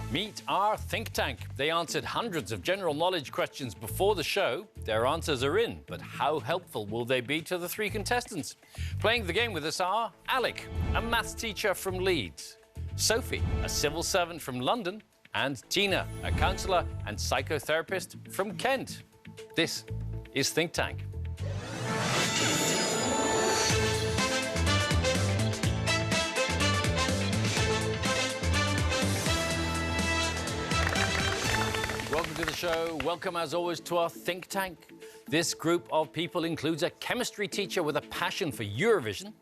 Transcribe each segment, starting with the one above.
Meet our think tank. They answered hundreds of general knowledge questions before the show. Their answers are in, but how helpful will they be to the three contestants? Playing the game with us are Alec, a maths teacher from Leeds, Sophie, a civil servant from London, and Tina, a counsellor and psychotherapist from Kent. This is Think Tank. Welcome to the show. Welcome, as always, to our think tank. This group of people includes a chemistry teacher with a passion for Eurovision,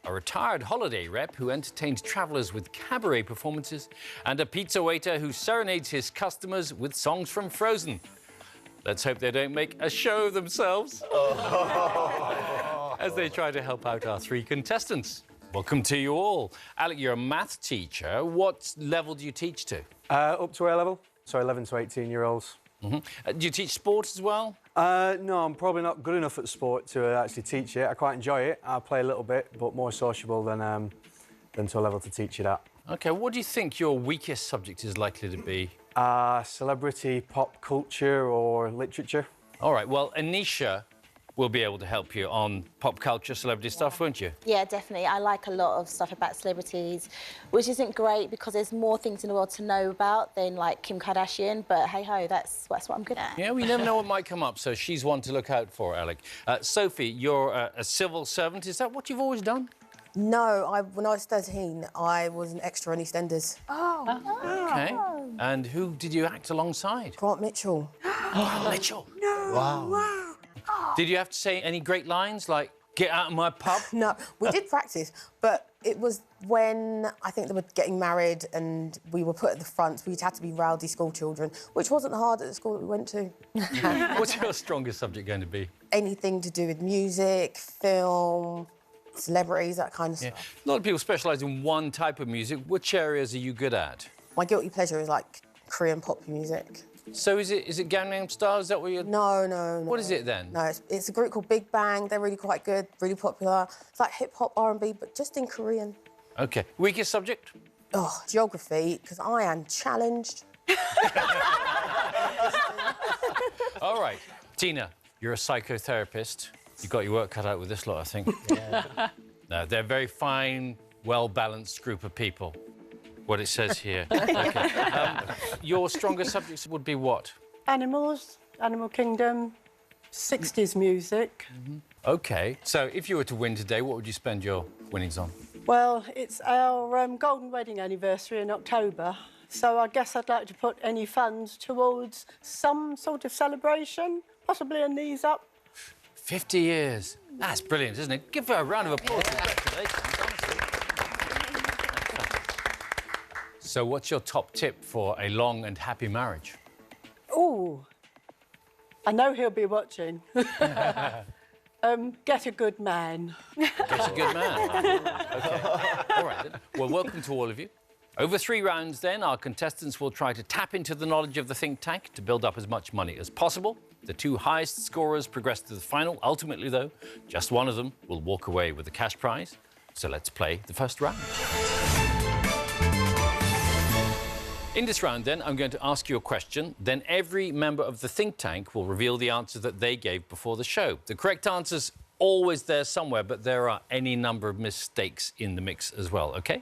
a retired holiday rep who entertains travellers with cabaret performances, and a pizza waiter who serenades his customers with songs from Frozen. Let's hope they don't make a show of themselves as they try to help out our three contestants. Welcome to you all. Alec, you're a math teacher. What level do you teach to? Up to A level. So 11 to 18-year-olds. Do you teach sport as well? No, I'm probably not good enough at sport to actually teach it. I quite enjoy it. I play a little bit, but more sociable than to a level to teach it at. OK, what do you think your weakest subject is likely to be? Celebrity, pop culture or literature. All right, well, Anisha will be able to help you on pop culture, celebrity stuff, won't you? Yeah, definitely. I like a lot of stuff about celebrities, which isn't great because there's more things in the world to know about than, like, Kim Kardashian, but hey-ho, that's what I'm good at. Yeah, we never know what might come up, so she's one to look out for, Alec. Sophie, you're a civil servant. Is that what you've always done? No, when I was 13, I was an extra on EastEnders. Oh. OK. And who did you act alongside? Grant Mitchell. Grant Mitchell. No. Wow. Did you have to say any great lines, like, get out of my pub? No, we did practice, but it was when I think they were getting married and we were put at the front. We had to be rowdy school children, which wasn't hard at the school that we went to. What's your strongest subject going to be? Anything to do with music, film, celebrities, that kind of stuff. A lot of people specialise in one type of music. Which areas are you good at? My guilty pleasure is, like, Korean pop music. So is it Gangnam Style? Is that what you're... No. What is it then? No, it's a group called Big Bang. They're really quite good, really popular. It's like hip-hop, R&B, but just in Korean. OK. Weakest subject? Oh, geography, because I am challenged. All right. Tina, you're a psychotherapist. You've got your work cut out with this lot, I think. Yeah. No, they're a very fine, well-balanced group of people. What it says here. OK. Your strongest subjects would be what? Animals, Animal Kingdom, 60s music. OK. So if you were to win today, what would you spend your winnings on? Well, it's our golden wedding anniversary in October, so I guess I'd like to put any funds towards some sort of celebration, possibly a knees up. 50 years. That's brilliant, isn't it? Give her a round of applause. Congratulations, honestly. So what's your top tip for a long and happy marriage? Oh, I know he'll be watching. Get a good man. Get a good man. OK. All right, then. Well, welcome to all of you. Over 3 rounds, then, our contestants will try to tap into the knowledge of the think tank to build up as much money as possible. The 2 highest scorers progress to the final. Ultimately, though, just one of them will walk away with the cash prize. So let's play the first round. In this round, then, I'm going to ask you a question. Then every member of the think tank will reveal the answer that they gave before the show. The correct answer's always there somewhere, but there are any number of mistakes in the mix as well, OK?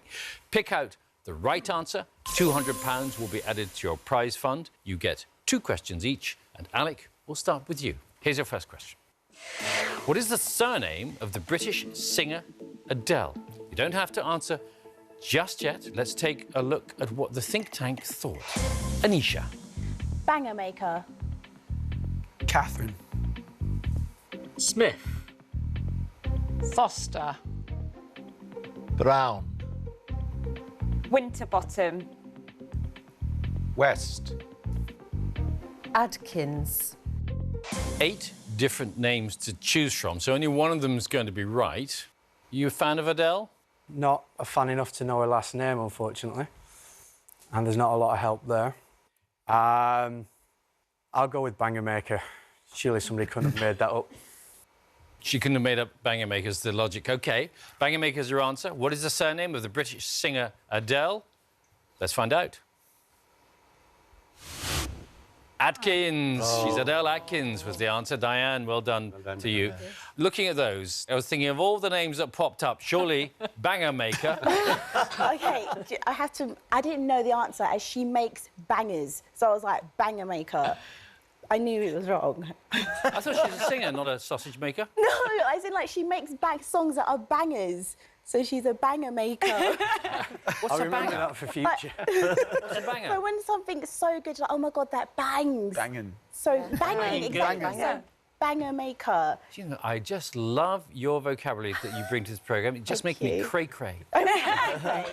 Pick out the right answer. £200 will be added to your prize fund. You get 2 questions each. And Alec, we'll start with you. Here's your first question. What is the surname of the British singer Adele? You don't have to answer just yet. Let's take a look at what the think tank thought. Anisha. Banger maker. Catherine. Smith. Foster. Brown. Winterbottom. West. Adkins. 8 different names to choose from, so only one of them is going to be right. You a fan of Adele? Not a fan enough to know her last name, unfortunately. And there's not a lot of help there. I'll go with Banger Maker. Surely somebody couldn't have made that up. She couldn't have made up Banger Maker's the logic. OK, Banger Maker's your answer. What is the surname of the British singer Adele? Let's find out. Atkins. She's Adele Atkins was the answer. Diane, well done to you. Looking at those, I was thinking of all the names that popped up. Surely, Banger Maker. Okay, I didn't know the answer as she makes bangers. So I was like, Banger Maker. I knew it was wrong. I thought she was a singer, not a sausage maker. No, as in like she makes songs that are bangers. So she's a banger maker. What's I'll a remember banger? that for future. What's a banger? So when something's so good, like, oh my God, that bangs. Banging. So banging, exactly. Banging. So banger maker. You know, I just love your vocabulary that you bring to this programme. It just makes me you. cray-cray.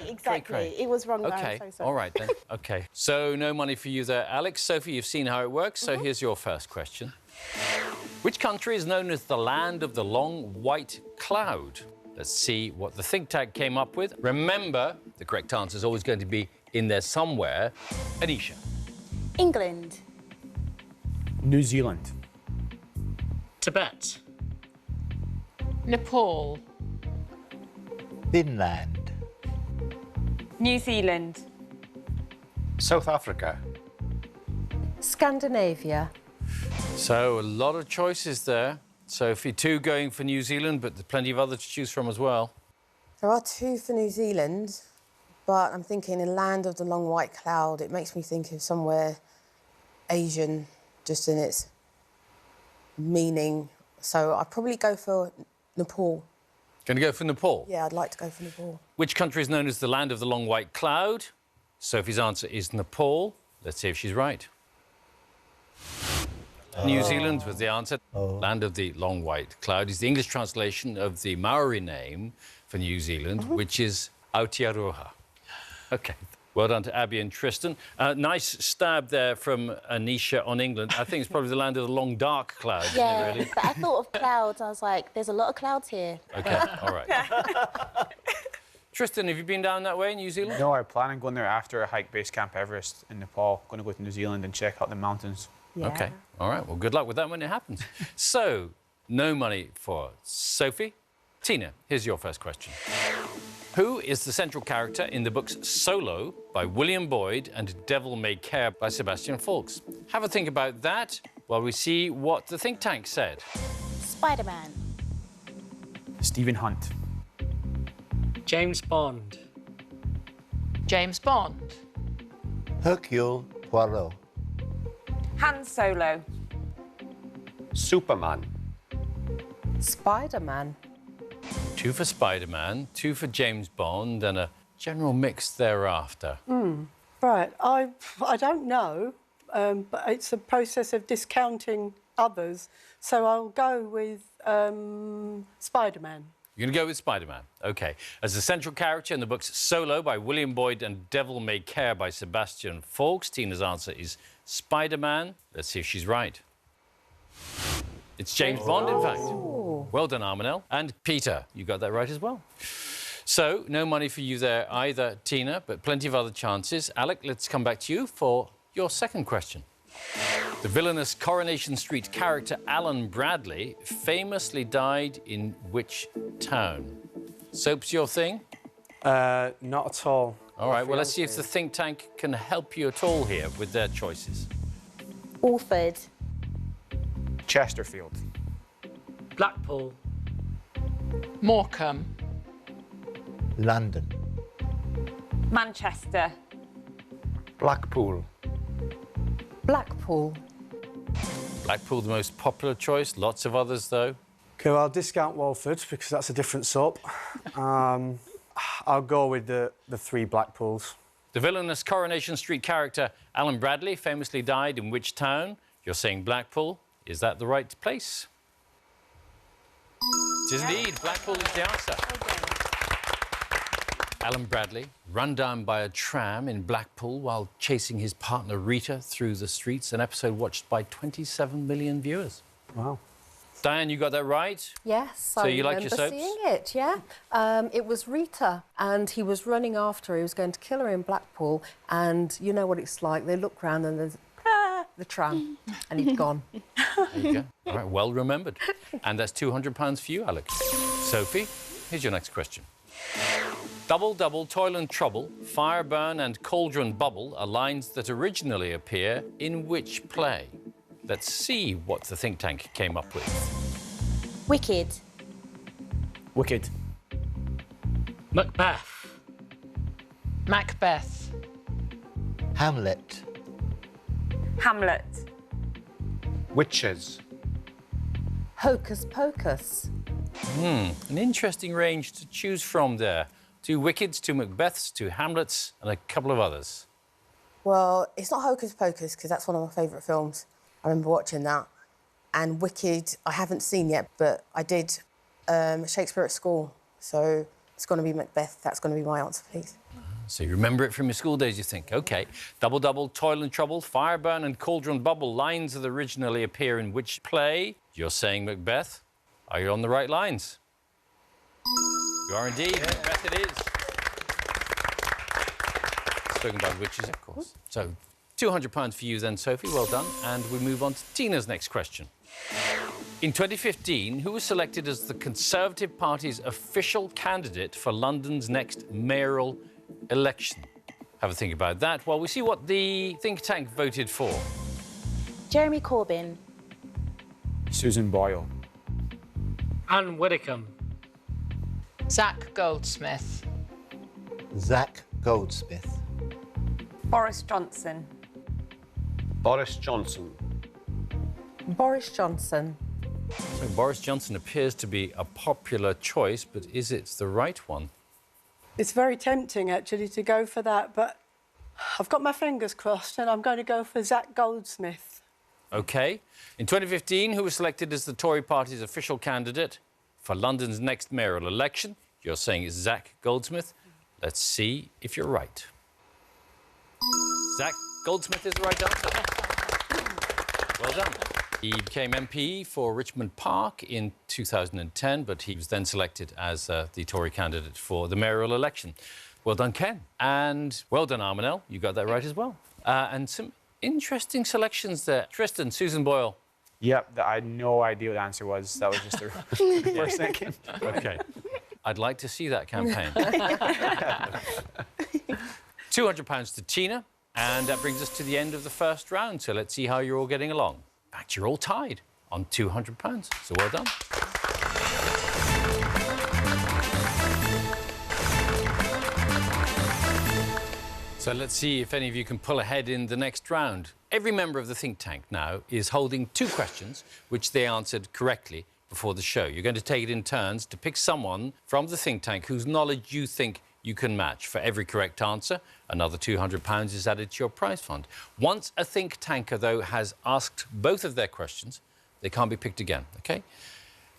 Exactly. Cray. It was wrong. though, OK, I'm so sorry. all right then. OK, so no money for you there, Alex. Sophie, you've seen how it works, so here's your first question. Which country is known as the land of the long white cloud? Let's see what the think tank came up with. Remember, the correct answer is always going to be in there somewhere. Anisha. England. New Zealand. Tibet. Nepal. Finland. New Zealand. South Africa. Scandinavia. So a lot of choices there. Sophie, 2 going for New Zealand, but there's plenty of others to choose from as well. There are 2 for New Zealand, but I'm thinking in Land of the Long White Cloud, it makes me think of somewhere Asian, just in its meaning. So I'd probably go for Nepal. Going to go for Nepal? Yeah, I'd like to go for Nepal. Which country is known as the land of the long white cloud? Sophie's answer is Nepal. Let's see if she's right. New Zealand was the answer. Land of the long white cloud is the English translation of the Maori name for New Zealand, which is Aotearoa. OK. Well done to Abby and Tristan. Nice stab there from Anisha on England. I think it's probably the land of the long, dark cloud, isn't Yeah, it, really? but I thought of clouds. I was like, there's a lot of clouds here. OK, all right. Tristan, have you been down that way in New Zealand? No, I plan on going there after I hike Base Camp Everest in Nepal. Going to go to New Zealand and check out the mountains. Yeah. OK, all right. Well, good luck with that when it happens. So, no money for Sophie. Tina, here's your first question. Who is the central character in the books Solo by William Boyd and Devil May Care by Sebastian Faulks? Have a think about that while we see what the think tank said. Spider-Man. Stephen Hunt. James Bond. James Bond. Hercule Poirot. Han Solo. Superman. Spider-Man. 2 for Spider-Man, 2 for James Bond, and a general mix thereafter. Right, I don't know, but it's a process of discounting others. So I'll go with Spider-Man. You're going to go with Spider-Man. OK. As the central character in the books Solo by William Boyd and Devil May Care by Sebastian Faulks, Tina's answer is Spider-Man. Let's see if she's right. It's James Bond, in fact. Well done, Armanel. And Peter, you got that right as well. So, no money for you there either, Tina, but plenty of other chances. Alec, let's come back to you for your second question. The villainous Coronation Street character Alan Bradley famously died in which town? Soap's your thing? Not at all. All right, well, let's see if the think tank can help you at all here with their choices. Alford. Chesterfield. Blackpool. Morecambe. London. Manchester. Blackpool. Blackpool. Blackpool, the most popular choice. Lots of others, though. OK, well, I'll discount Walford because that's a different soap. I'll go with the 3 Blackpools. The villainous Coronation Street character Alan Bradley famously died in which town? You're saying Blackpool. Is that the right place? It is indeed. Blackpool is the answer. Alan Bradley, run down by a tram in Blackpool while chasing his partner Rita through the streets. An episode watched by 27 million viewers. Wow. Diane, you got that right? Yes, So you like your remember soaps? seeing it, yeah. It was Rita, and he was running after her. He was going to kill her in Blackpool, and you know what it's like. They look round and there's the tram, and he'd gone. There you go. All right, well remembered. And that's £200 for you, Alex. Sophie, here's your next question. Double, double, toil and trouble, fire, burn and cauldron bubble are lines that originally appear in which play? Let's see what the think tank came up with. Wicked. Wicked. Macbeth. Macbeth. Hamlet. Hamlet. Witches. Hocus Pocus. An interesting range to choose from there. 2 Wickeds, 2 Macbeths, 2 Hamlets and a couple of others. Well, it's not Hocus Pocus because that's one of my favourite films. I remember watching that. And Wicked, I haven't seen yet, but I did Shakespeare at school. So it's going to be Macbeth. That's going to be my answer, please. So you remember it from your school days, you think. OK. Double, double, toil and trouble, fire, burn and cauldron bubble, lines that originally appear in which play? You're saying Macbeth. Are you on the right lines? You are indeed. Macbeth it is. Spoken by witches, of course. So, £200 for you then, Sophie. Well done. And we move on to Tina's next question. In 2015, who was selected as the Conservative Party's official candidate for London's next mayoral election? Have a think about that while we see what the think tank voted for. Jeremy Corbyn. Susan Boyle. Anne Widdecombe. Zach Goldsmith. Zach Goldsmith. Boris Johnson. Boris Johnson. Boris Johnson. So Boris Johnson appears to be a popular choice, but is it the right one? It's very tempting, actually, to go for that, but I've got my fingers crossed and I'm going to go for Zach Goldsmith. OK. In 2015, who was selected as the Tory party's official candidate for London's next mayoral election? You're saying it's Zach Goldsmith. Let's see if you're right. Zach Goldsmith is the right answer. Well done. He became MP for Richmond Park in 2010, but he was then selected as the Tory candidate for the mayoral election. Well done, Ken. And well done, Armanel. You got that right as well. And some interesting selections there. Tristan, Susan Boyle. Yep, I had no idea what the answer was. That was just the first thinking. OK. I'd like to see that campaign. £200 to Tina. And that brings us to the end of the first round. So let's see how you're all getting along. In fact, you're all tied on £200. So well done. So let's see if any of you can pull ahead in the next round. Every member of the think tank now is holding 2 questions which they answered correctly before the show. You're going to take it in turns to pick someone from the think tank whose knowledge you think you can match. For every correct answer, another £200 is added to your prize fund. Once a think tanker, though, has asked both of their questions, they can't be picked again, OK?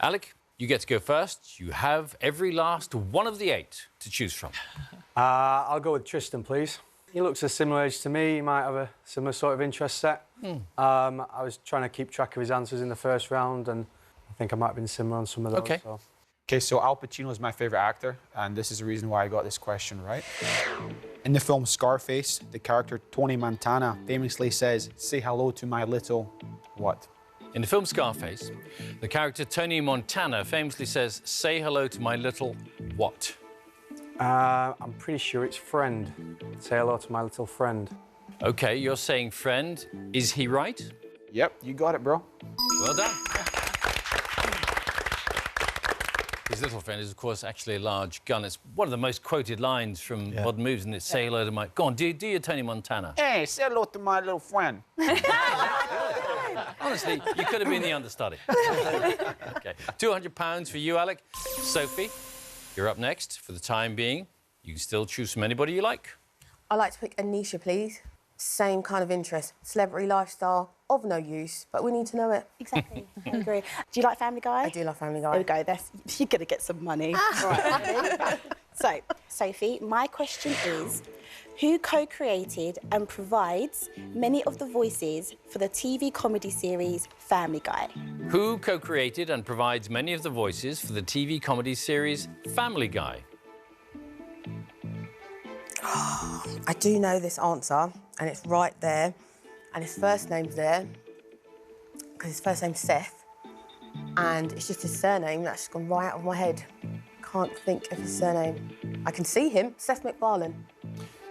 Alec, you get to go first. You have every last one of the 8 to choose from. I'll go with Tristan, please. He looks a similar age to me. He might have a similar sort of interest set. I was trying to keep track of his answers in the first round, and I think I might have been similar on some of those. OK. OK, so Al Pacino is my favourite actor, and this is the reason why I got this question right. In the film Scarface, the character Tony Montana famously says, "Say hello to my little..." what? In the film Scarface, the character Tony Montana famously says, "Say hello to my little..." what? I'm pretty sure it's friend. Say hello to my little friend. OK, you're saying friend. Is he right? Yep, you got it, bro. Well done. His little friend is, of course, actually a large gun. It's one of the most quoted lines from modern movies, and it's "Say hello to my..." Go on, do your Tony Montana. Hey, say hello to my little friend. Honestly, you could have been the understudy. OK, £200 for you, Alec. Sophie, you're up next. For the time being, you can still choose from anybody you like. I'd like to pick Anisha, please. Same kind of interest. Celebrity lifestyle, of no use, but we need to know it. Exactly. I agree. Do you like Family Guy? I do love Family Guy. There we go. You're going to get some money. Right. So, Sophie, my question is, who co-created and provides many of the voices for the TV comedy series Family Guy? Who co-created and provides many of the voices for the TV comedy series Family Guy? I do know this answer, and it's right there, and his first name's there, because his first name's Seth, and it's just his surname that's just gone right out of my head. Can't think of his surname. I can see him, Seth MacFarlane.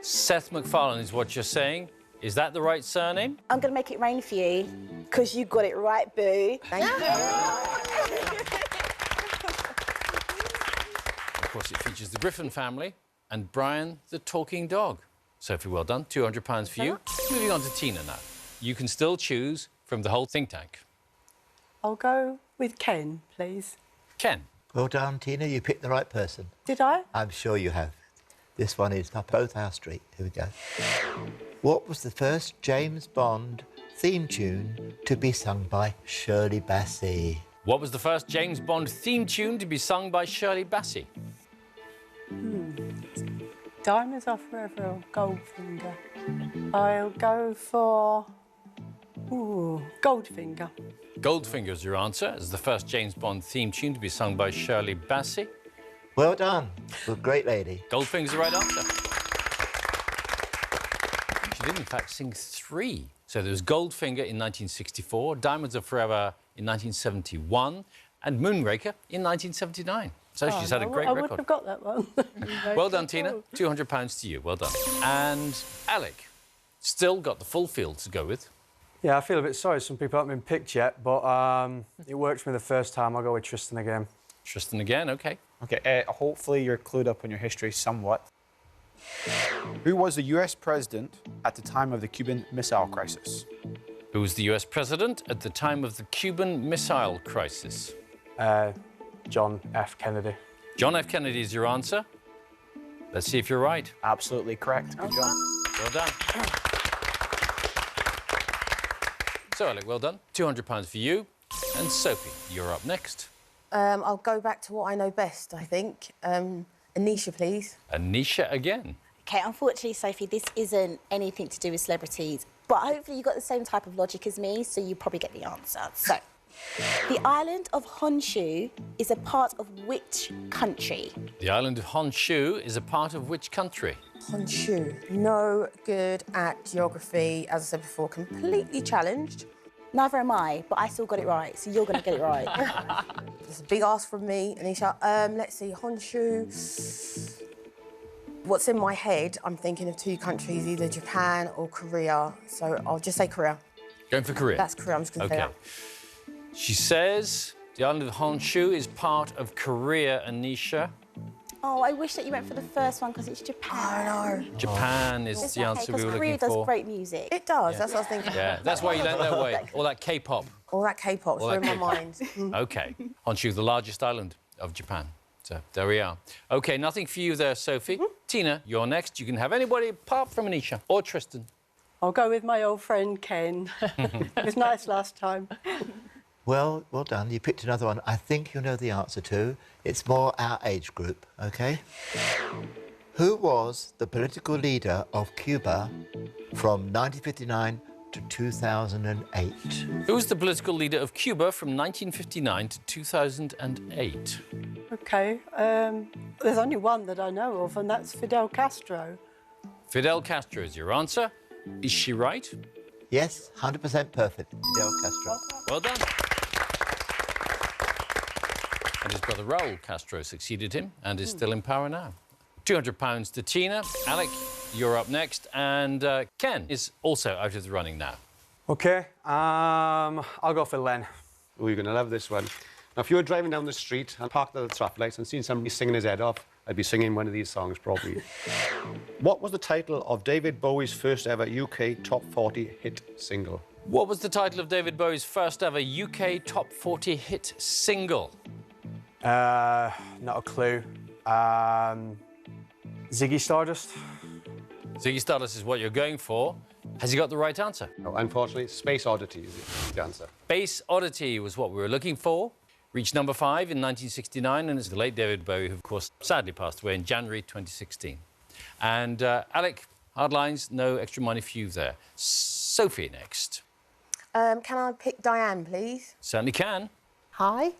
Seth MacFarlane is what you're saying. Is that the right surname? I'm going to make it rain for you, because you got it right, boo. Thank you. Of course, it features the Griffin family and Brian the talking dog. Sophie, well done. £200 for you. Moving on to Tina now. You can still choose from the whole think tank. I'll go with Ken, please. Ken. Well done, Tina. You picked the right person. Did I? I'm sure you have. This one is up both our street. Here we go. What was the first James Bond theme tune to be sung by Shirley Bassey? What was the first James Bond theme tune to be sung by Shirley Bassey? Diamonds Are Forever or Goldfinger? I'll go for... Ooh, Goldfinger. Goldfinger's your answer as the first James Bond theme tune to be sung by Shirley Bassey. Well done. Well, great lady. Goldfinger's the right answer. She did, in fact, sing 3. So there was Goldfinger in 1964, Diamonds Are Forever in 1971, and Moonraker in 1979. So she's had a great I record. wouldn't have got that one. Well done, Tina. £200 to you. Well done. And Alec, still got the full field to go with. Yeah, I feel a bit sorry. Some people haven't been picked yet, but it worked for me the first time. I'll go with Tristan again. Tristan again, OK. OK, hopefully you're clued up on your history somewhat. Who was the US president at the time of the Cuban Missile Crisis? Who was the US president at the time of the Cuban Missile Crisis? John F. Kennedy. John F. Kennedy is your answer. Let's see if you're right. Absolutely correct. Good job. Well done. So, Alec, well done. £200 for you. And Sophie, you're up next. I'll go back to what I know best, I think. Anisha, please. Anisha again. OK, unfortunately, Sophie, this isn't anything to do with celebrities, but hopefully you got the same type of logic as me, so you probably get the answer. So, the island of Honshu is a part of which country? The island of Honshu is a part of which country? Honshu. No good at geography, as I said before, completely challenged. Neither am I, but I still got it right, so you're going to get it right. It's a big ask from me, Anisha. Let's see, Honshu. What's in my head, I'm thinking of 2 countries, either Japan or Korea. So I'll just say Korea. Going for Korea? That's Korea, I'm just going to say that. She says the island of Honshu is part of Korea, Anisha. Oh, I wish that you went for the first one because it's Japan. Oh, no. Japan is It's the okay, answer we 'cause were Korea looking does for. great music. It does, that's what I was thinking. Yeah, that's why you learned that way. All that K-pop. All that K-pop's All that in my mind. OK. Honshu, the largest island of Japan. So there we are. OK, nothing for you there, Sophie. Tina, you're next. You can have anybody apart from Anisha or Tristan. I'll go with my old friend Ken. It was nice last time. Well done. You picked another one I think you know the answer to. It's more our age group, OK? Who was the political leader of Cuba from 1959 to 2008? Who was the political leader of Cuba from 1959 to 2008? OK, there's only one that I know of, and that's Fidel Castro. Fidel Castro is your answer. Is she right? Yes, 100% perfect. Fidel Castro. Well done. And his brother Raul Castro succeeded him and is still in power now. £200 to Tina. Alec, you're up next. And Ken is also out of the running now. OK, I'll go for Len. Oh, you're going to love this one. Now, if you were driving down the street and parked at the traffic lights and seen somebody singing his head off, I'd be singing one of these songs, probably. What was the title of David Bowie's first ever UK Top 40 hit single? What was the title of David Bowie's first ever UK Top 40 hit single? Not a clue. Ziggy Stardust. Ziggy Stardust is what you're going for. Has he got the right answer? No, unfortunately, Space Oddity is the answer. Space Oddity was what we were looking for. Reached number 5 in 1969, and it's the late David Bowie, who, of course, sadly passed away in January 2016. And Alec, hard lines, no extra money for you there. Sophie next. Can I pick Diane, please? Certainly can. Hi.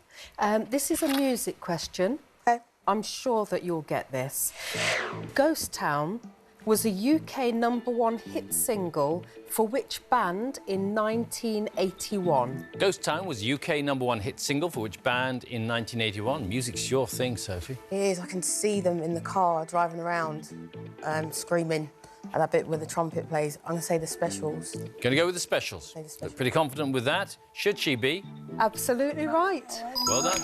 This is a music question. Okay. I'm sure that you'll get this. Ghost Town was a UK #1 hit single for which band in 1981? Ghost Town was UK #1 hit single for which band in 1981? Music's your thing, Sophie. It is. I can see them in the car driving around, screaming at that bit where the trumpet plays. I'm going to say the Specials. Going to go with the Specials. Say the Specials. Pretty confident with that. Should she be? Absolutely right. Well done.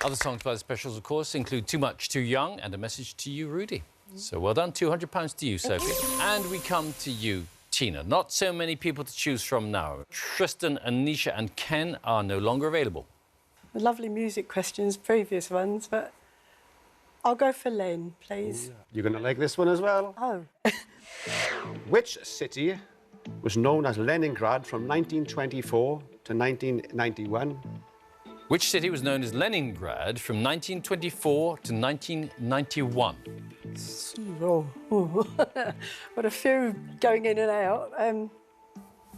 Other songs by the Specials, of course, include Too Much, Too Young and A Message to You, Rudy. So well done. £200 to you, Sophie. And we come to you, Tina. Not so many people to choose from now. Tristan, Anisha and Ken are no longer available. Lovely music questions, previous ones, but I'll go for Len, please. You're going to like this one as well. Oh. Which city was known as Leningrad from 1924 to 1991? Which city was known as Leningrad from 1924 to 1991? Oh, got a few going in and out.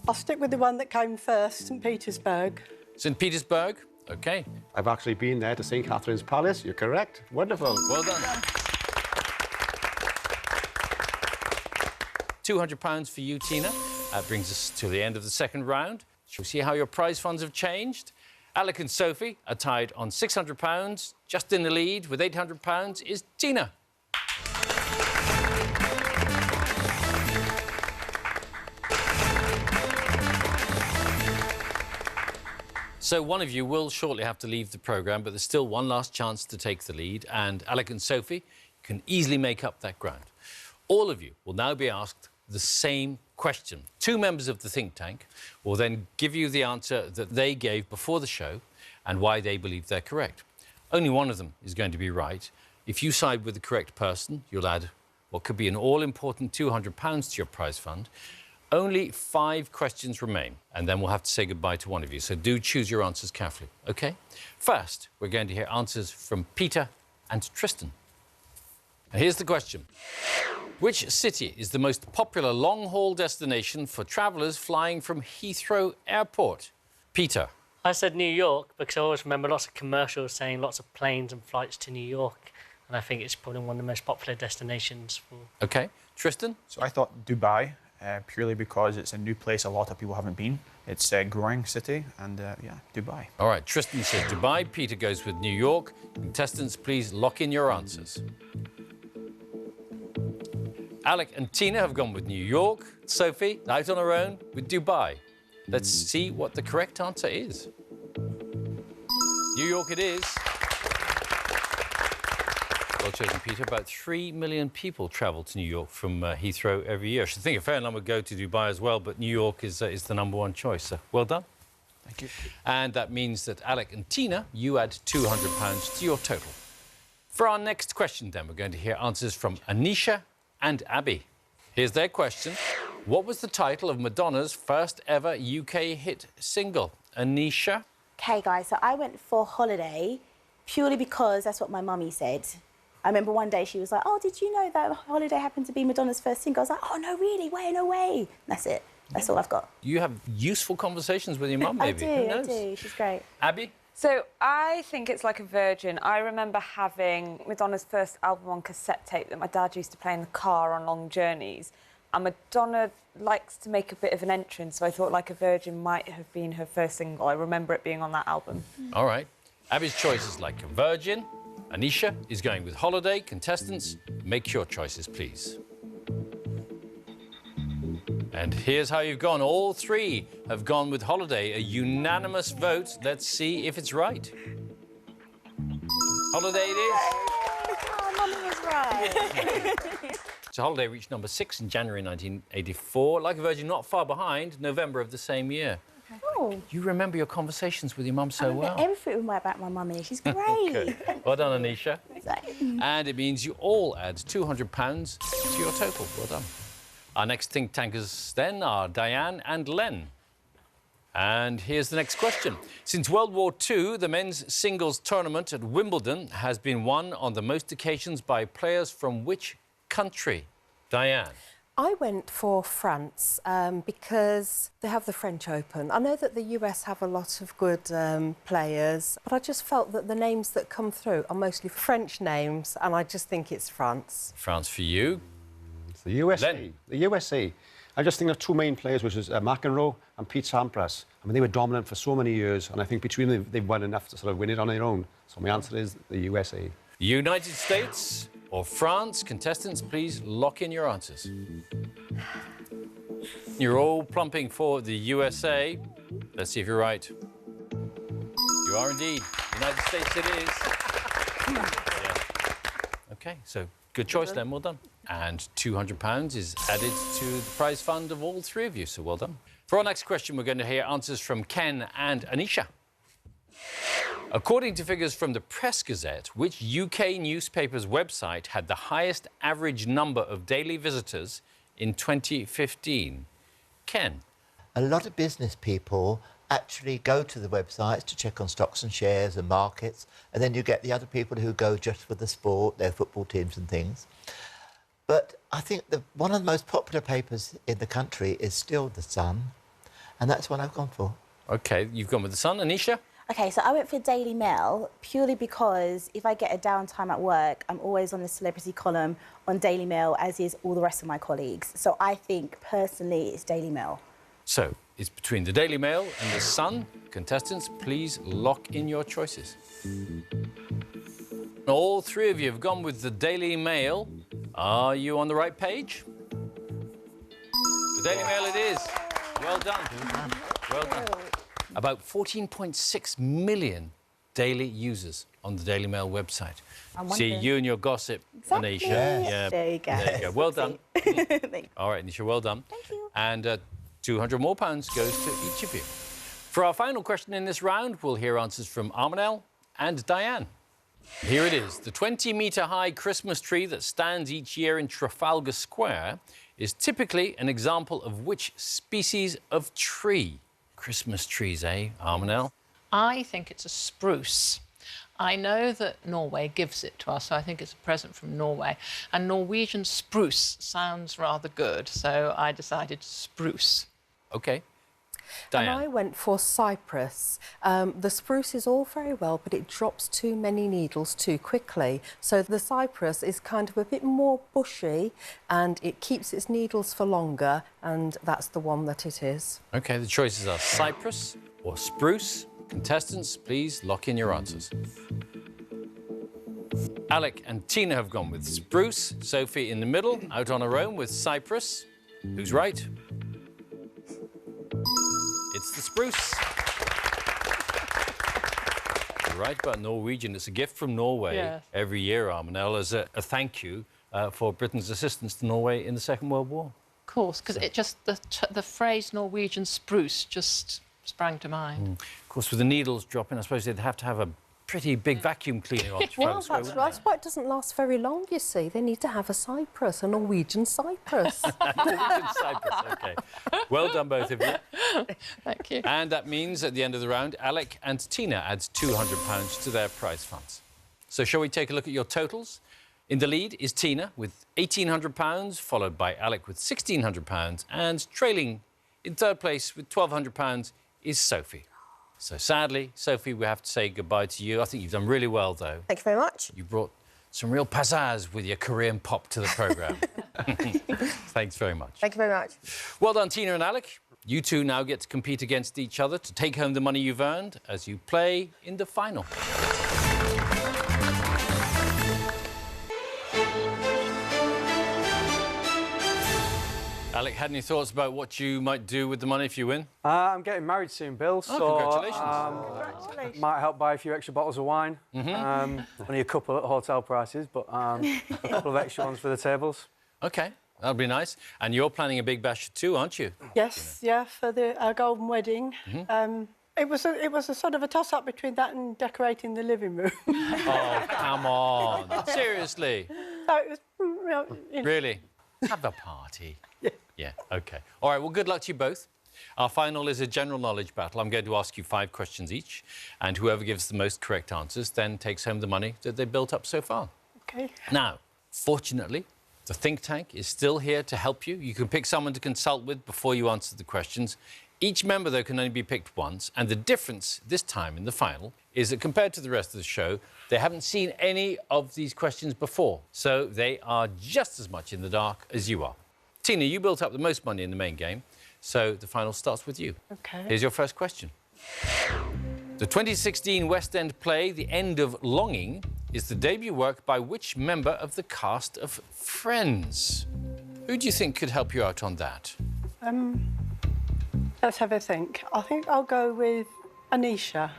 I'll stick with the one that came first, St. Petersburg. St. Petersburg? OK. I've actually been there to St. Catherine's Palace. You're correct. Wonderful. Well done. £200 for you, Tina. That brings us to the end of the second round. Shall we see how your prize funds have changed? Alec and Sophie are tied on £600. Just in the lead with £800 is Tina. So one of you will shortly have to leave the programme, but there's still one last chance to take the lead, and Alec and Sophie can easily make up that ground. All of you will now be asked the same question. Two members of the think tank will then give you the answer that they gave before the show and why they believe they're correct. Only one of them is going to be right. If you side with the correct person, you'll add what could be an all-important £200 to your prize fund. Only 5 questions remain, and then we'll have to say goodbye to one of you. So do choose your answers carefully, OK? First, we're going to hear answers from Peter and Tristan. And here's the question. Which city is the most popular long-haul destination for travellers flying from Heathrow Airport? Peter. I said New York because I always remember lots of commercials saying lots of planes and flights to New York. And I think it's probably one of the most popular destinations for... OK. Tristan? So I thought Dubai, purely because it's a new place a lot of people haven't been. It's a growing city, and yeah, Dubai. All right, Tristan says Dubai. Peter goes with New York. Contestants, please lock in your answers. Alec and Tina have gone with New York. Sophie, out on her own with Dubai. Let's see what the correct answer is. New York it is. Well chosen, Peter. About 3 million people travel to New York from Heathrow every year. I should think a fair number go to Dubai as well, but New York is the #1 choice. So well done. Thank you. And that means that Alec and Tina, you add £200 to your total. For our next question, then, we're going to hear answers from Anisha and Abby. Here's their question. What was the title of Madonna's first ever UK hit single? Anisha? OK, guys, so I went for Holiday purely because that's what my mummy said. I remember one day she was like, oh, did you know that Holiday happened to be Madonna's first single? I was like, oh, no, really? Wait, no way. That's it. That's all I've got. You have useful conversations with your mum, maybe. I do. She's great. Abby? So I think it's like a Virgin. I remember having Madonna's first album on cassette tape that my dad used to play in the car on long journeys. And Madonna likes to make a bit of an entrance, so I thought Like a Virgin might have been her first single. I remember it being on that album. All right. Abby's choice is Like a Virgin. Anisha is going with Holiday. Contestants, make your choices, please. And here's how you've gone. All 3 have gone with Holiday. A unanimous vote. Let's see if it's right. Holiday it is. Oh, Mummy was right. So Holiday reached number 6 in January 1984. Like a Virgin, not far behind, November of the same year. Oh. You remember your conversations with your mum so well. Everything about my mummy. She's great. Good. Well done, Anisha. And it means you all add £200 to your total. Well done. Our next think tankers then are Diane and Len. And here's the next question. Since World War II, the men's singles tournament at Wimbledon has been won on the most occasions by players from which country? Diane. I went for France because they have the French Open. I know that the US have a lot of good players, but I just felt that the names that come through are mostly French names, and I just think it's France. France for you. It's the USA. Len. The USA. I just think of two main players, which is McEnroe and Pete Sampras. I mean, they were dominant for so many years, and I think between them, they've won enough to sort of win it on their own. So my answer is the USA. United States or France? Contestants, please lock in your answers. You're all plumping for the USA. Let's see if you're right. You are indeed. United States it is. Yeah. OK, so good choice, Len. Well done. And £200 is added to the prize fund of all three of you, so well done. For our next question, we're going to hear answers from Ken and Anisha. According to figures from the Press Gazette, which UK newspaper's website had the highest average number of daily visitors in 2015? Ken? A lot of business people actually go to the websites to check on stocks and shares and markets, and then you get the other people who go just for the sport, their football teams and things. But I think one of the most popular papers in the country is still The Sun, and that's what I've gone for. OK, you've gone with The Sun. Anisha? OK, so I went for Daily Mail purely because if I get a downtime at work, I'm always on the celebrity column on Daily Mail, as is all the rest of my colleagues. So I think, personally, it's Daily Mail. So, it's between the Daily Mail and The Sun. Contestants, please lock in your choices. All three of you have gone with the Daily Mail. Are you on the right page? The Daily Mail it is. Well done. Well done. About 14.6 million daily users on the Daily Mail website. See, you and your gossip, Exactly. Anisha. Yeah. There you go. There you go. Well done. All right, Anisha, well done. Thank you. And 200 more pounds goes to each of you. For our final question in this round, we'll hear answers from Armanel and Diane. Here it is. The 20-metre-high Christmas tree that stands each year in Trafalgar Square is typically an example of which species of tree? Christmas trees, eh, Armanel? I think it's a spruce. I know that Norway gives it to us, so I think it's a present from Norway. And Norwegian spruce sounds rather good, so I decided spruce. OK. Diane? And I went for cypress. The spruce is all very well, but it drops too many needles too quickly. So the cypress is kind of a bit more bushy, and it keeps its needles for longer, and that's the one that it is. OK, the choices are cypress or spruce. Contestants, please lock in your answers. Alec and Tina have gone with spruce. Sophie in the middle, out on her own with cypress. Who's right? It's the spruce. You're right about Norwegian. It's a gift from Norway every year, Armanel, as a thank you for Britain's assistance to Norway in the Second World War. Of course, because it just the phrase Norwegian spruce just sprang to mind. Of course, with the needles dropping, I suppose they'd have to have a pretty big vacuum cleaner on Well, that's why it doesn't last very long, you see. They need to have a cypress, a Norwegian cypress. Norwegian cypress, OK. Well done, both of you. Thank you. And that means, at the end of the round, Alec and Tina adds £200 to their prize funds. So shall we take a look at your totals? In the lead is Tina with £1,800, followed by Alec with £1,600, and trailing in third place with £1,200 is Sophie. So sadly, Sophie, we have to say goodbye to you. I think you've done really well, though. Thank you very much. You brought some real pizzazz with your Korean pop to the programme. Thanks very much. Thank you very much. Well done, Tina and Alec. You two now get to compete against each other to take home the money you've earned as you play in the final. Alec, had any thoughts about what you might do with the money if you win? I'm getting married soon, Bill, so congratulations. Might help buy a few extra bottles of wine. Only a couple at hotel prices, but a couple of extra ones for the tables. OK, that'll be nice. And you're planning a big bash too, aren't you? Yes, yeah, for our golden wedding. It was a sort of a toss-up between that and decorating the living room. Oh, come on. Seriously? So it was, Really? Have a party. Yeah, OK. All right, well, good luck to you both. Our final is a general knowledge battle. I'm going to ask you 5 questions each, and whoever gives the most correct answers then takes home the money that they built up so far. OK. Now, fortunately, The think tank is still here to help you. You can pick someone to consult with before you answer the questions. Each member, though, can only be picked once, and the difference this time in the final is that compared to the rest of the show, they haven't seen any of these questions before, so they are just as much in the dark as you are. Tina, you built up the most money in the main game, so the final starts with you. OK. Here's your first question. The 2016 West End play, The End of Longing, is the debut work by which member of the cast of Friends? Who do you think could help you out on that? Let's have a think. I think I'll go with Anisha.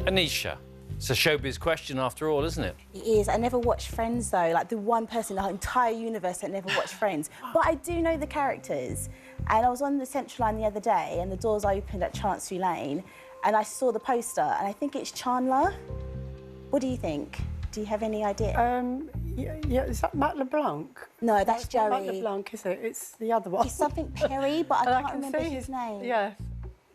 Anisha. It's a showbiz question after all, isn't it? It is. I never watched Friends, though. Like, the one person in the entire universe that never watched Friends. But I do know the characters. And I was on the Central Line the other day, and the doors opened at Chancery Lane, and I saw the poster, and I think it's Chandler. What do you think? Do you have any idea? Yeah, is that Matt LeBlanc? No, that's It's not Joey. Matt LeBlanc, is it? It's the other one. It's something Perry, but I And can't can remember see his name. Yeah.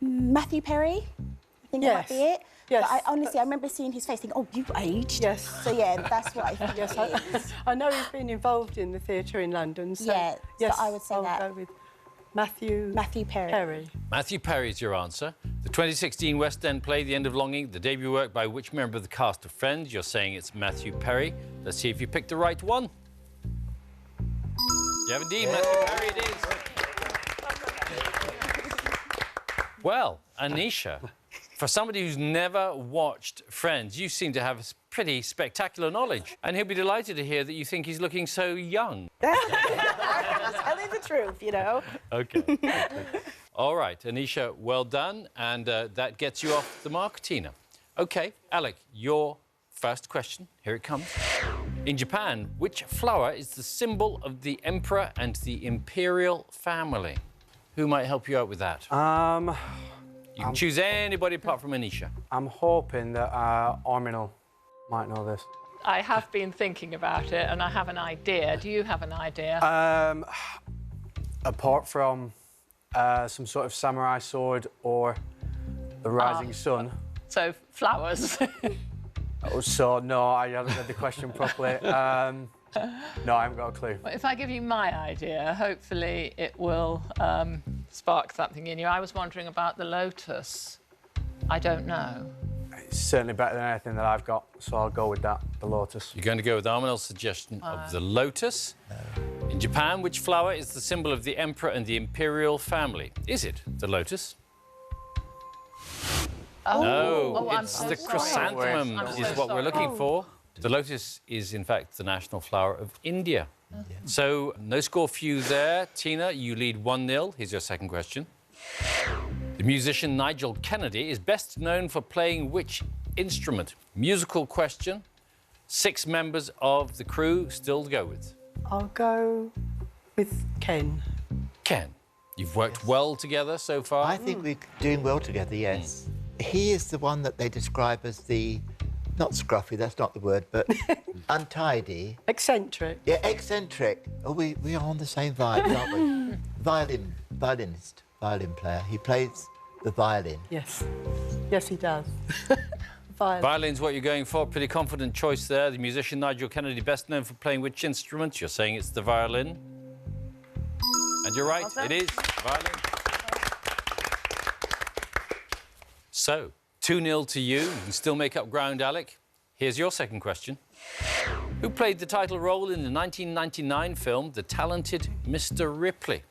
Matthew Perry? I think that might be it. Yes. But I honestly, I remember seeing his face thinking, oh, you've aged. Yes. So, yeah, that's what I think Yes, it is. I know he's been involved in the theatre in London, so Yeah, so yes, I would say I'll that. go with Matthew Perry. Matthew Perry is your answer. The 2016 West End play, The End of Longing, the debut work by which member of the cast of Friends? You're saying it's Matthew Perry. Let's see if you picked the right one. You have indeed, Matthew Perry it is. Well, Anisha, for somebody who's never watched Friends, you seem to have pretty spectacular knowledge. And he'll be delighted to hear that you think he's looking so young. Telling the truth, you know. OK. All right, Anisha, well done. And that gets you off the mark, Tina. OK, Alec, your first question. Here it comes. In Japan, which flower is the symbol of the emperor and the imperial family? Who might help you out with that? You can choose anybody apart from Anisha. I'm hoping that Orminal might know this. I have been thinking about it, and I have an idea. Do you have an idea? Apart from some sort of samurai sword or the rising sun. So, flowers. Oh, so, no, I haven't read the question properly. No, I haven't got a clue. Well, if I give you my idea, hopefully it will spark something in you. I was wondering about the lotus. I don't know. It's certainly better than anything that I've got, so I'll go with that, the lotus. You're going to go with Armanel's suggestion of the lotus. No. In Japan, which flower is the symbol of the emperor and the imperial family? Is it the lotus? Oh. No, I'm it's so the sorry. chrysanthemum I'm is so what we're sorry. looking for. The lotus is, in fact, the national flower of India. So, no score for you there. Tina, you lead 1-0. Here's your second question. The musician Nigel Kennedy is best known for playing which instrument? Musical question. 6 members of the crew still to go with. I'll go with Ken. Ken, you've worked well together so far. I think we're doing well together, yes. He is the one that they describe as the, not scruffy, that's not the word, but untidy. Eccentric. Yeah, eccentric. Oh, we are on the same vibe, aren't we? Violinist, violin player. He plays the violin. Yes. Yes, he does. Violin's what you're going for. Pretty confident choice there. The musician Nigel Kennedy, best known for playing which instrument? You're saying it's the violin. And you're right, it is the violin. So, 2-0 to you. You can still make up ground, Alec. Here's your second question. Who played the title role in the 1999 film The Talented Mr. Ripley?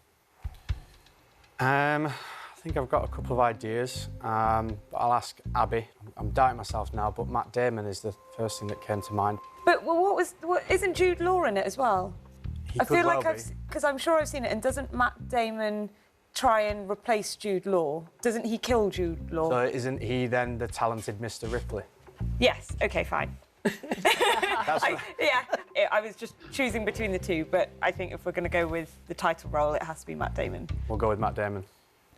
I think I've got a couple of ideas, but I'll ask Abby. I'm doubting myself now, but Matt Damon is the first thing that came to mind. But isn't Jude Law in it as well? He I could feel like well be. because I'm sure I've seen it. And doesn't Matt Damon try and replace Jude Law? Doesn't he kill Jude Law? So isn't he then the talented Mr. Ripley? Yes. Okay. Fine. I was just choosing between the two, but I think if we're going to go with the title role, it has to be Matt Damon. We'll go with Matt Damon.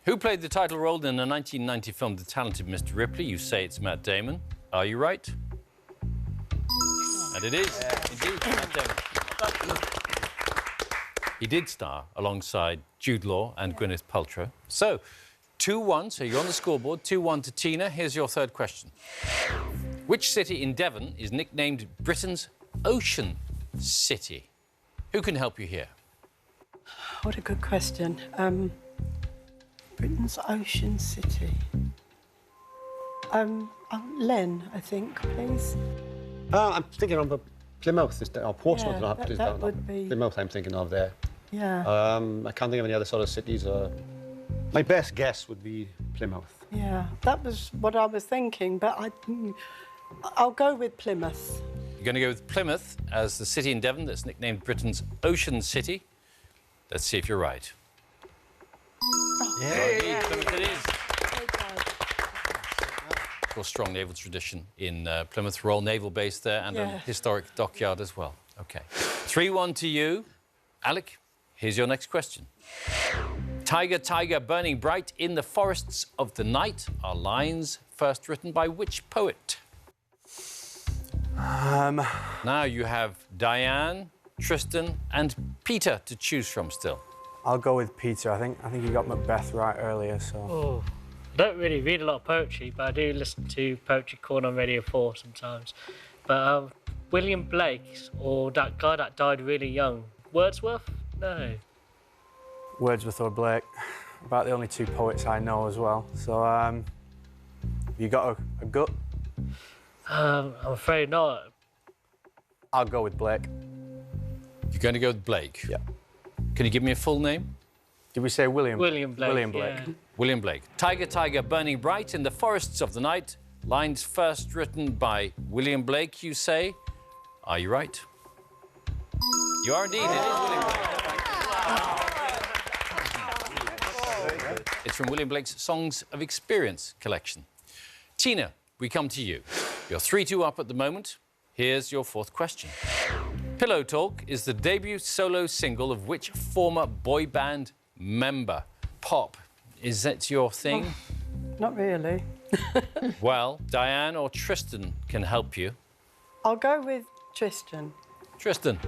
Who played the title role in the 1990 film The Talented Mr. Ripley? You say it's Matt Damon. Are you right? And it is, indeed, Matt Damon. He did star alongside Jude Law and Gwyneth Paltrow. So, 2-1, so you're on the scoreboard. 2-1 to Tina. Here's your third question. Which city in Devon is nicknamed Britain's Ocean City? Who can help you here? What a good question. Britain's ocean city. Len, I think, please. I'm thinking of Plymouth, or Portsmouth. Yeah, that would be... Plymouth I'm thinking of there. Yeah. I can't think of any other sort of cities. My best guess would be Plymouth. Yeah, that was what I was thinking, but I'll go with Plymouth. You're going to go with Plymouth as the city in Devon that's nicknamed Britain's Ocean City. Let's see if you're right. Yeah. Plymouth it is. Of course, strong naval tradition in Plymouth, Royal Naval Base there, and a historic dockyard as well. OK. 3-1 to you. Alec, here's your next question. Tiger, tiger, burning bright in the forests of the night are lines first written by which poet? Now you have Diane, Tristan and Peter to choose from still. I'll go with Peter. I think you got Macbeth right earlier, so... Oh, I don't really read a lot of poetry, but I do listen to Poetry Corner on Radio 4 sometimes. But William Blake, or that guy that died really young, Wordsworth? No. Wordsworth or Blake. About the only two poets I know as well. So, you got a gut? I'm afraid not. I'll go with Blake. You're going to go with Blake? Yeah. Can you give me a full name? Did we say William? William Blake. William Blake. Yeah. William Blake. Tiger, tiger, burning bright in the forests of the night. Lines first written by William Blake, you say. Are you right? You are indeed. It is William Blake. It's from William Blake's Songs of Experience collection. Tina, we come to you. You're 3-2 up at the moment. Here's your fourth question. Pillow Talk is the debut solo single of which former boy band member? Pop, is that your thing? Oh, not really. Well, Diane or Tristan can help you. I'll go with Tristan. Tristan.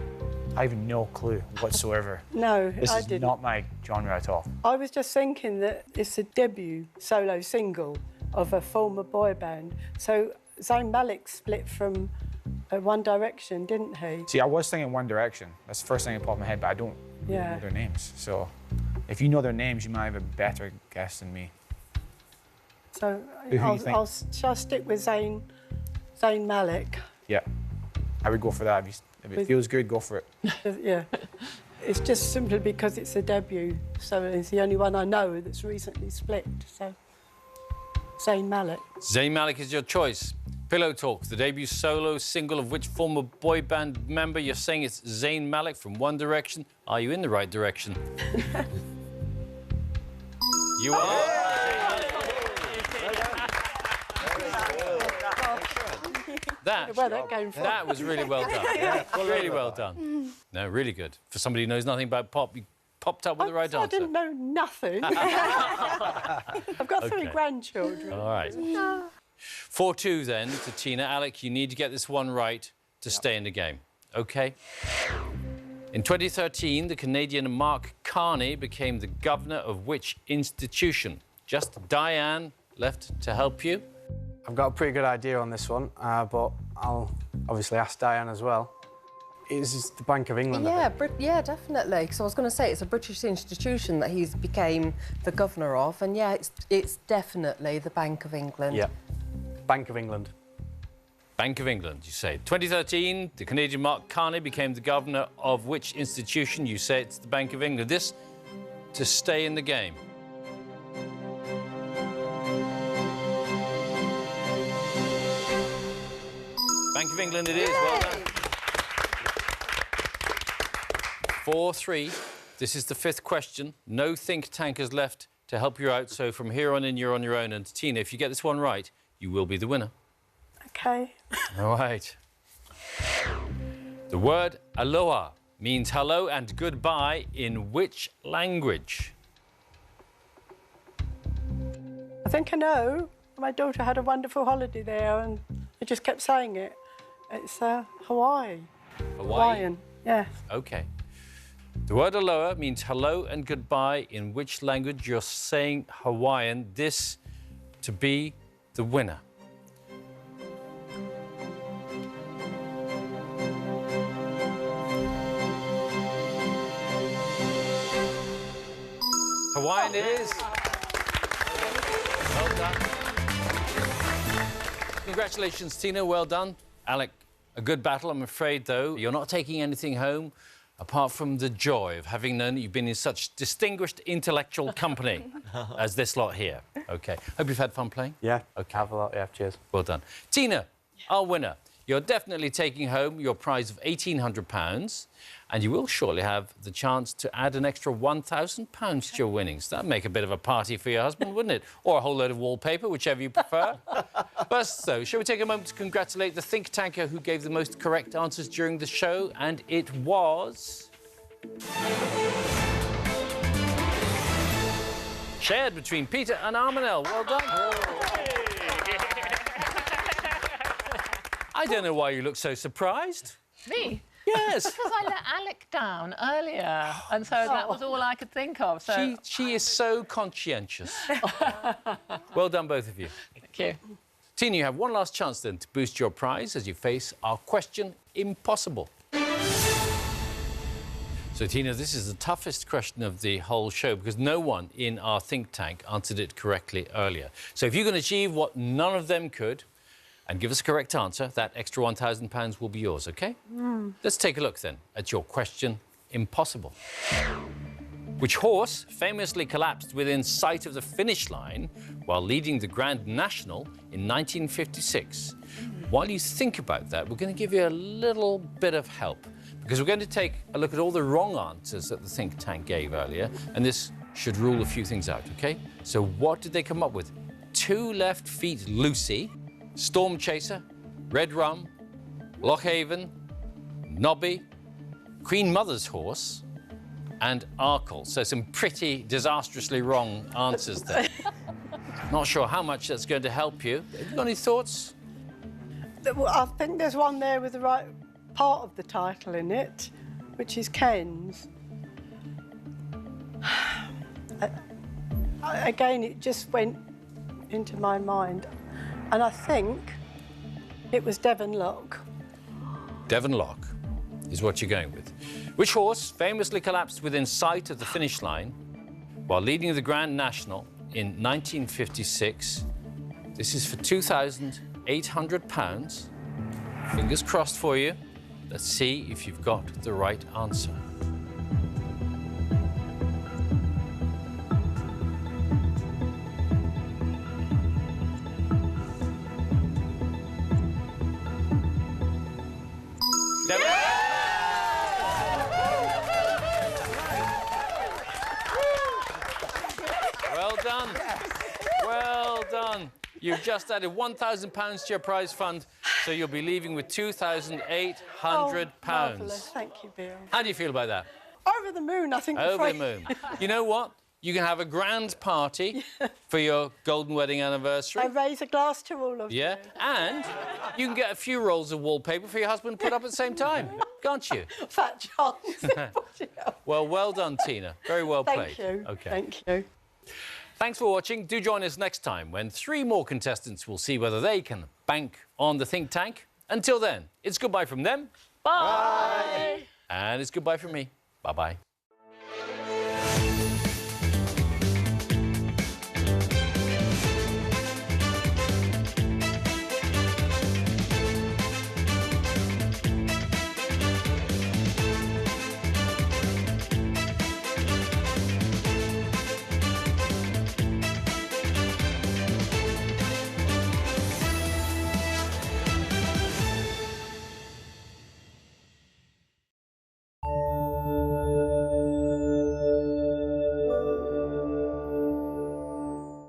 I have no clue whatsoever. No, This I is didn't. not my genre at all. I was just thinking that it's a debut solo single of a former boy band. So Zayn Malik split from One Direction, didn't he? See, I was thinking One Direction. That's the first thing that popped in my head, but I don't know their names. So if you know their names, you might have a better guess than me. So Who do you think? shall I stick with Zayn Malik? Yeah, I would go for that. If it feels good, go for it. Yeah. It's just simply because it's a debut, so it's the only one I know that's recently split. So Zayn Malik. Zayn Malik is your choice. Pillow Talk, the debut solo single of which former boy band member? You're saying it's Zayn Malik from One Direction. Are you in the right direction? You are. That was really well done. Really well done. No, really good. For somebody who knows nothing about pop, you popped up with the right answer. I didn't know nothing. I've got 3 grandchildren. All right. 4-2 then to Tina. Alec, you need to get this one right to stay in the game. OK? In 2013, the Canadian Mark Carney became the governor of which institution? Just Diane left to help you. I've got a pretty good idea on this one, but I'll obviously ask Diane as well. Is the Bank of England? Yeah, definitely. Because I was going to say it's a British institution that he's became the governor of, and yeah, it's definitely the Bank of England. Yeah, Bank of England. Bank of England, you say. 2013, the Canadian Mark Carney became the governor of which institution? You say it's the Bank of England. This to stay in the game. Bank of England it is. Well done. 4-3. This is the 5th question. No think tankers left to help you out, so from here on in, you're on your own. And Tina, if you get this one right, you will be the winner. OK. All right. The word aloha means hello and goodbye in which language? I think I know. My daughter had a wonderful holiday there and I just kept saying it. It's Hawaii. Hawaiian, yes. OK. The word aloha means hello and goodbye in which language? You're saying Hawaiian. This to be the winner. Hawaiian it is. Well done. Congratulations, Tina. Well done. Alec, a good battle. I'm afraid, though, you're not taking anything home apart from the joy of having known that you've been in such distinguished intellectual company as this lot here. OK. Hope you've had fun playing. Yeah, OK. have a lot, yeah, cheers. Well done. Tina, our winner. You're definitely taking home your prize of £1,800 and you will surely have the chance to add an extra £1,000 to your winnings. That'd make a bit of a party for your husband, wouldn't it? Or a whole load of wallpaper, whichever you prefer. First, though, shall we take a moment to congratulate the think tanker who gave the most correct answers during the show? And it was... shared between Peter and Armanel. Well done. I don't know why you look so surprised. Me? Yes. Because I let Alec down earlier, and so that was all I could think of. So She is so conscientious. Well done, both of you. Thank you. Tina, you have one last chance, then, to boost your prize as you face our question impossible. So, Tina, this is the toughest question of the whole show because no one in our think tank answered it correctly earlier. So if you can achieve what none of them could and give us a correct answer, that extra £1,000 will be yours, OK? Let's take a look, then, at your question impossible. Which horse famously collapsed within sight of the finish line while leading the Grand National in 1956? While you think about that, we're going to give you a little bit of help because we're going to take a look at all the wrong answers that the think tank gave earlier, and this should rule a few things out, OK? So what did they come up with? Two Left Feet Lucy, Storm Chaser, Red Rum, Lochhaven, Nobby, Queen Mother's Horse, and Arkle. So some pretty disastrously wrong answers there. Not sure how much that's going to help you. Have you got any thoughts? Well, I think there's one there with the right part of the title in it, which is Ken's. Again, it just went into my mind. And I think it was Devon Lock. Devon Lock is what you're going with. Which horse famously collapsed within sight of the finish line while leading the Grand National in 1956? This is for £2,800. Fingers crossed for you. Let's see if you've got the right answer. Well done. Well done. You've just added £1,000 to your prize fund, so you'll be leaving with £2,800. Marvellous. Thank you, Bill. How do you feel about that? Over the moon, I think. Over the moon. You know what? You can have a grand party for your golden wedding anniversary. I raise a glass to all of you. Yeah, and you can get a few rolls of wallpaper for your husband to put up at the same time, can't you? Fat chance. Well, well done, Tina. Very well played. Thank you. OK. Thank you. Thanks for watching. Do join us next time when 3 more contestants will see whether they can bank on the think tank. Until then, it's goodbye from them. Bye. And it's goodbye from me. Bye-bye.